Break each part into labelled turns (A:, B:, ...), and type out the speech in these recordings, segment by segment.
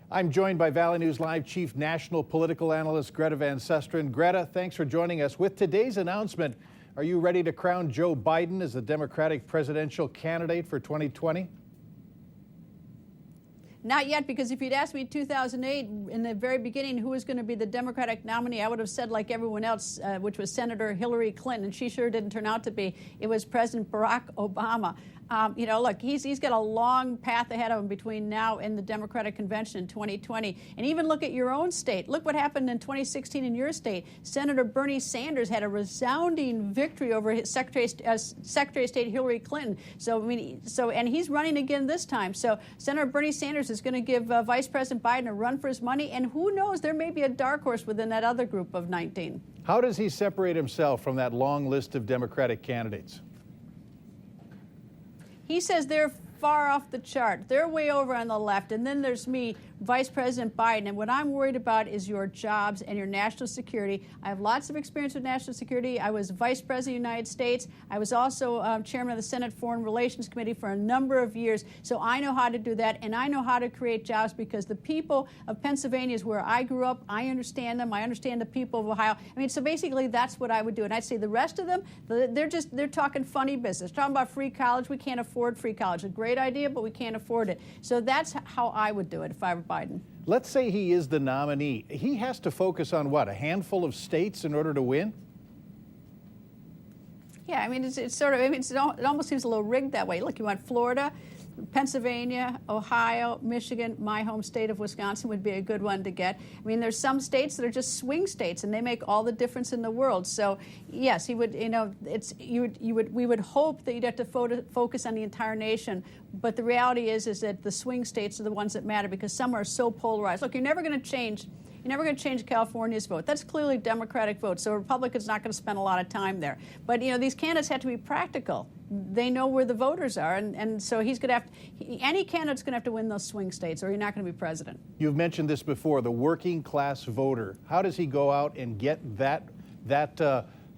A: I'm joined by Valley News Live Chief National Political Analyst Greta Van Susteren. Greta, thanks for joining us. With today's announcement, are you ready to crown Joe Biden as the Democratic presidential candidate for 2020?
B: Not yet, because if you'd asked me in 2008, in the very beginning, who was going to be the Democratic nominee, I would have said, like everyone else, which was Senator Hillary Clinton, and she sure didn't turn out to be. It was President Barack Obama. Look, he's got a long path ahead of him between now and the Democratic Convention in 2020. And even look at your own state. Look what happened in 2016 in your state. Senator Bernie Sanders had a resounding victory over his Secretary of State Hillary Clinton. And he's running again this time. So Senator Bernie Sanders is going to give Vice President Biden a run for his money. And who knows, there may be a dark horse within that other group of 19.
A: How does he separate himself from that long list of Democratic candidates?
B: He says they're far off the chart. They're way over on the left. And then there's me, Vice President Biden. And what I'm worried about is your jobs and your national security. I have lots of experience with national security. I was Vice President of the United States. I was also Chairman of the Senate Foreign Relations Committee for a number of years. So I know how to do that, and I know how to create jobs because the people of Pennsylvania is where I grew up. I understand them. I understand the people of Ohio. So basically that's what I would do. And I'd say the rest of them, they're talking funny business. Talking about free college. We can't afford free college. A great idea, but we can't afford it. So that's how I would do it if I were Biden.
A: Let's say he is the nominee. He has to focus on what, a handful of states in order to win?
B: Yeah, it almost seems a little rigged that way. Look, you want Florida, Pennsylvania, Ohio, Michigan, my home state of Wisconsin would be a good one to get. There's some states that are just swing states, and they make all the difference in the world. So, yes, he would. We would hope that you'd have to focus on the entire nation. But the reality is that the swing states are the ones that matter because some are so polarized. Look, you're never going to change California's vote. That's clearly Democratic vote, so Republicans not going to spend a lot of time there. But these candidates have to be practical. They know where the voters are, and so he's going to any candidate's going to have to win those swing states, or you're not going to be president.
A: You've mentioned this before, the working class voter. How does he go out and get that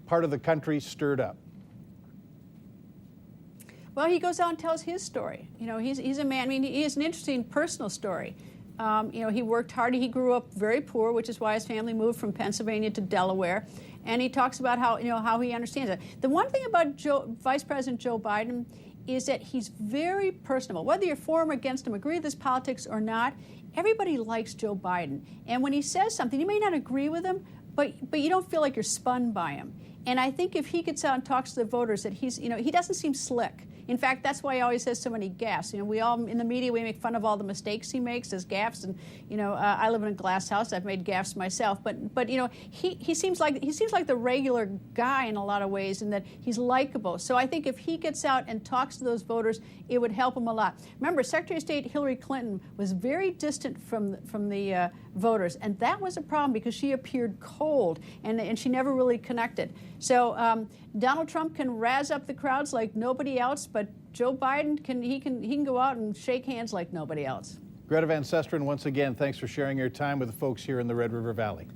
A: part of the country stirred up?
B: Well, he goes out and tells his story. He's a man. He has an interesting personal story. He worked hard. He grew up very poor, which is why his family moved from Pennsylvania to Delaware. And he talks about how he understands it. The one thing about Vice President Joe Biden is that he's very personable. Whether you're for him or against him, agree with his politics or not, everybody likes Joe Biden. And when he says something, you may not agree with him, but you don't feel like you're spun by him. And I think if he gets out and talks to the voters, that he doesn't seem slick. In fact, that's why he always has so many gaffes. We all in the media, we make fun of all the mistakes he makes as gaffes. And I live in a glass house. I've made gaffes myself. But he seems like the regular guy in a lot of ways, in that he's likable. So I think if he gets out and talks to those voters, it would help him a lot. Remember, Secretary of State Hillary Clinton was very distant from the voters, and that was a problem because she appeared cold and she never really connected. So Donald Trump can razz up the crowds like nobody else, but Joe Biden can go out and shake hands like nobody else.
A: Greta Van Susteren, once again, thanks for sharing your time with the folks here in the Red River Valley.